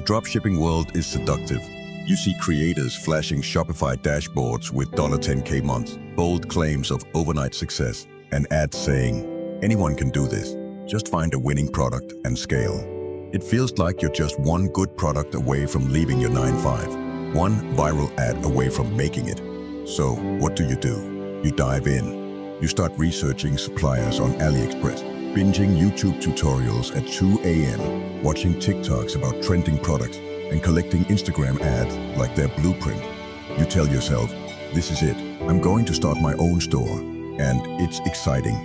dropshipping world is seductive. You see creators flashing Shopify dashboards with $10K months, bold claims of overnight success, and ads saying, anyone can do this. Just find a winning product and scale. It feels like you're just one good product away from leaving your 9-5, one viral ad away from making it. So what do? You dive in. You start researching suppliers on AliExpress, binging YouTube tutorials at 2 a.m., watching TikToks about trending products, and collecting Instagram ads like their blueprint. You tell yourself, this is it. I'm going to start my own store. And it's exciting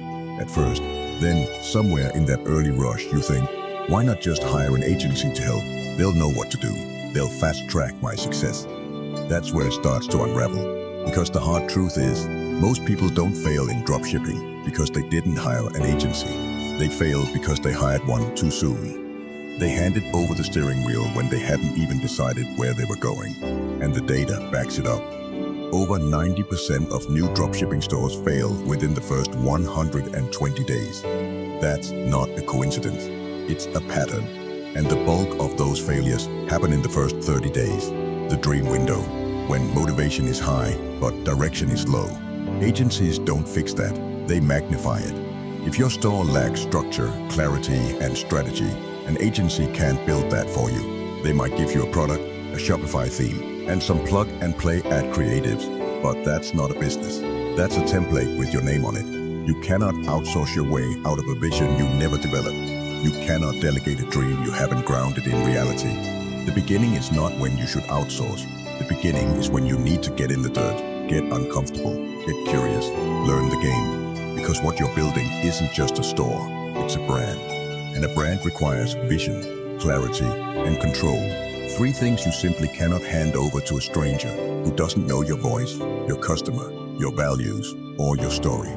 at first. Then, somewhere in that early rush, you think, why not just hire an agency to help? They'll know what to do. They'll fast-track my success. That's where it starts to unravel. Because the hard truth is, most people don't fail in dropshipping because they didn't hire an agency. They failed because they hired one too soon. They handed over the steering wheel when they hadn't even decided where they were going. And the data backs it up. Over 90% of new dropshipping stores fail within the first 120 days. That's not a coincidence. It's a pattern. And the bulk of those failures happen in the first 30 days. The dream window, when motivation is high, but direction is low. Agencies don't fix that. They magnify it. If your store lacks structure, clarity, and strategy, an agency can't build that for you. They might give you a product, a Shopify theme, and some plug-and-play ad creatives, but that's not a business. That's a template with your name on it. You cannot outsource your way out of a vision you never developed. You cannot delegate a dream you haven't grounded in reality. The beginning is not when you should outsource. The beginning is when you need to get in the dirt, get uncomfortable, get curious, learn the game. Because what you're building isn't just a store, it's a brand. And a brand requires vision, clarity, and control. 3 things you simply cannot hand over to a stranger who doesn't know your voice, your customer, your values, or your story.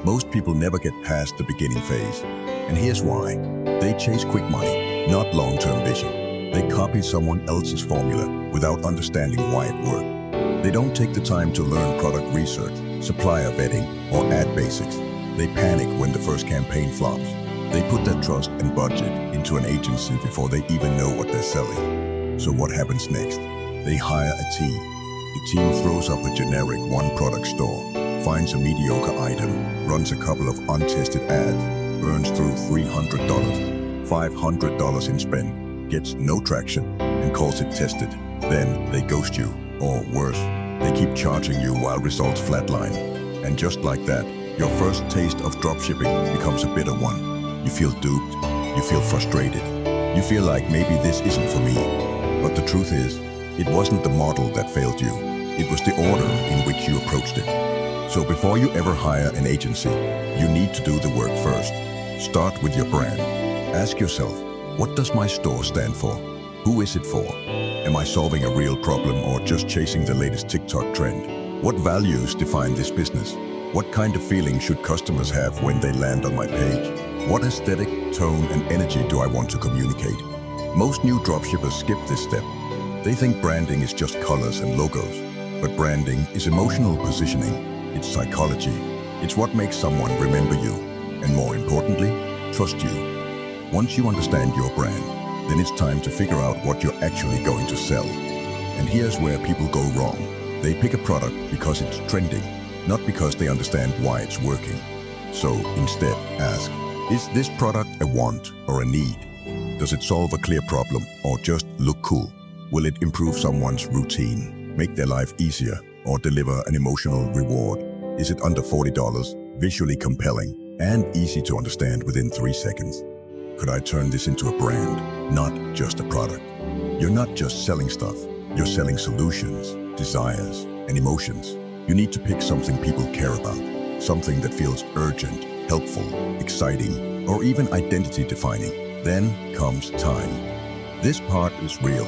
Most people never get past the beginning phase. And here's why. They chase quick money, not long-term vision. They copy someone else's formula without understanding why it worked. They don't take the time to learn product research, supplier vetting, or ad basics. They panic when the first campaign flops. They put their trust and budget into an agency before they even know what they're selling. So what happens next? They hire a team. The team throws up a generic one-product store, finds a mediocre item, runs a couple of untested ads, burns through $300, $500 in spend, gets no traction, and calls it tested. Then they ghost you, or worse, they keep charging you while results flatline. And just like that, your first taste of dropshipping becomes a bitter one. You feel duped, you feel frustrated, you feel like maybe this isn't for me. But the truth is, it wasn't the model that failed you. It was the order in which you approached it. So before you ever hire an agency, you need to do the work first. Start with your brand. Ask yourself, what does my store stand for? Who is it for? Am I solving a real problem or just chasing the latest TikTok trend? What values define this business? What kind of feeling should customers have when they land on my page? What aesthetic, tone, and energy do I want to communicate? Most new dropshippers skip this step. They think branding is just colors and logos. But branding is emotional positioning. It's psychology. It's what makes someone remember you. And more importantly, trust you. Once you understand your brand, then it's time to figure out what you're actually going to sell. And here's where people go wrong. They pick a product because it's trending, not because they understand why it's working. So instead, ask, is this product a want or a need? Does it solve a clear problem or just look cool? Will it improve someone's routine, make their life easier, or deliver an emotional reward? Is it under $40, visually compelling, and easy to understand within 3 seconds? Could I turn this into a brand, not just a product? You're not just selling stuff, you're selling solutions, desires, and emotions. You need to pick something people care about, something that feels urgent, helpful, exciting, or even identity-defining. Then comes time. This part is real.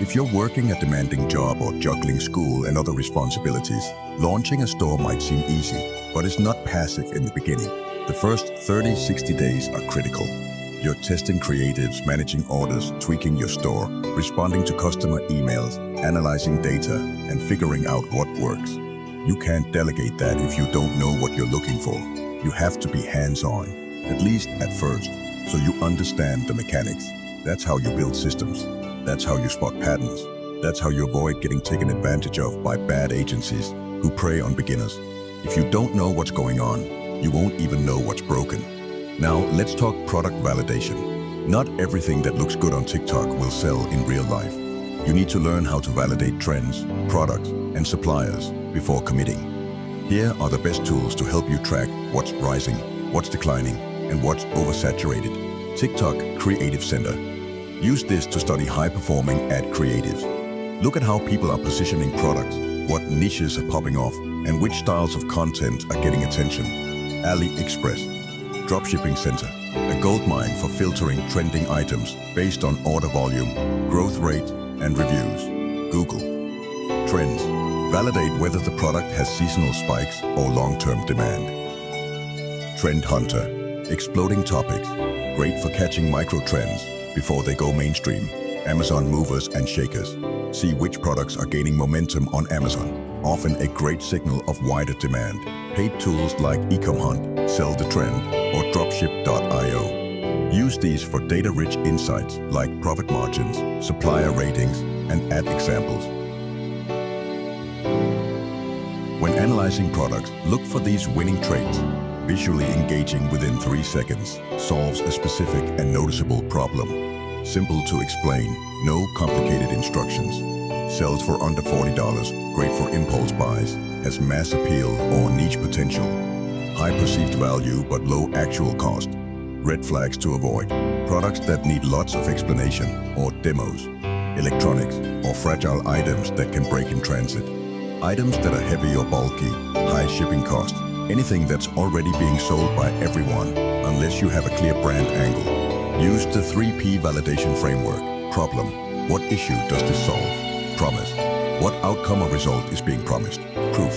If you're working a demanding job or juggling school and other responsibilities, launching a store might seem easy, but it's not passive in the beginning. The first 30-60 days are critical. You're testing creatives, managing orders, tweaking your store, responding to customer emails, analyzing data, and figuring out what works. You can't delegate that if you don't know what you're looking for. You have to be hands-on, at least at first, so you understand the mechanics. That's how you build systems. That's how you spot patterns. That's how you avoid getting taken advantage of by bad agencies who prey on beginners. If you don't know what's going on, you won't even know what's broken. Now, let's talk product validation. Not everything that looks good on TikTok will sell in real life. You need to learn how to validate trends, products, and suppliers before committing. Here are the best tools to help you track what's rising, what's declining, and what's oversaturated. TikTok Creative Center. Use this to study high-performing ad creatives. Look at how people are positioning products, what niches are popping off, and which styles of content are getting attention. AliExpress. Dropshipping Center. A goldmine for filtering trending items based on order volume, growth rate, and reviews. Google. Trends. Validate whether the product has seasonal spikes or long-term demand. Trend Hunter. Exploding topics. Great for catching micro-trends before they go mainstream. Amazon movers and shakers. See which products are gaining momentum on Amazon. Often a great signal of wider demand. Paid tools like Ecom Hunt, Sell the Trend, or Dropship.io. Use these for data-rich insights like profit margins, supplier ratings, and ad examples. When analyzing products, look for these winning traits. Visually engaging within 3 seconds, solves a specific and noticeable problem. Simple to explain, no complicated instructions. Sells for under $40, great for impulse buys, has mass appeal or niche potential. High perceived value but low actual cost. Red flags to avoid. Products that need lots of explanation or demos. Electronics or fragile items that can break in transit. Items that are heavy or bulky, high shipping costs. Anything that's already being sold by everyone, unless you have a clear brand angle. Use the 3P validation framework. Problem. What issue does this solve? Promise. What outcome or result is being promised? Proof.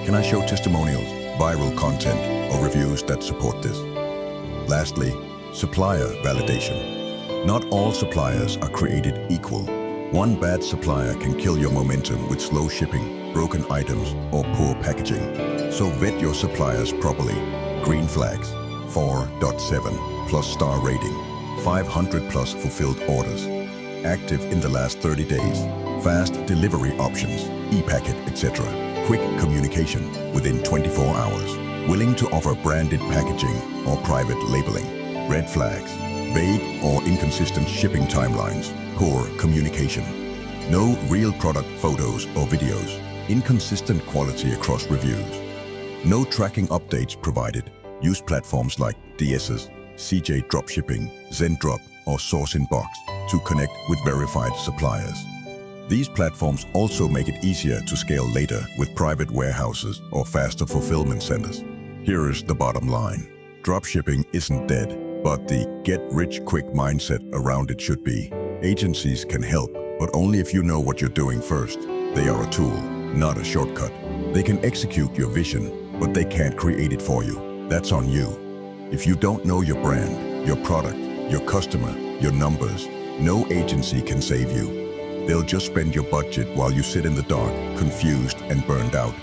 Can I show testimonials, viral content, or reviews that support this? Lastly, supplier validation. Not all suppliers are created equal. One bad supplier can kill your momentum with slow shipping, broken items, or poor packaging. So vet your suppliers properly. Green flags, 4.7 plus star rating, 500 plus fulfilled orders, active in the last 30 days, fast delivery options, e-packet, etc. Quick communication within 24 hours. Willing to offer branded packaging or private labeling. Red flags, vague or inconsistent shipping timelines, poor communication. No real product photos or videos, inconsistent quality across reviews. No tracking updates provided. Use platforms like DS's, CJ Dropshipping, Zendrop, or Source in Box to connect with verified suppliers. These platforms also make it easier to scale later with private warehouses or faster fulfillment centers. Here is the bottom line. Dropshipping isn't dead, but the get-rich-quick mindset around it should be. Agencies can help, but only if you know what you're doing first. They are a tool, not a shortcut. They can execute your vision, but they can't create it for you. That's on you. If you don't know your brand, your product, your customer, your numbers, no agency can save you. They'll just spend your budget while you sit in the dark, confused and burned out.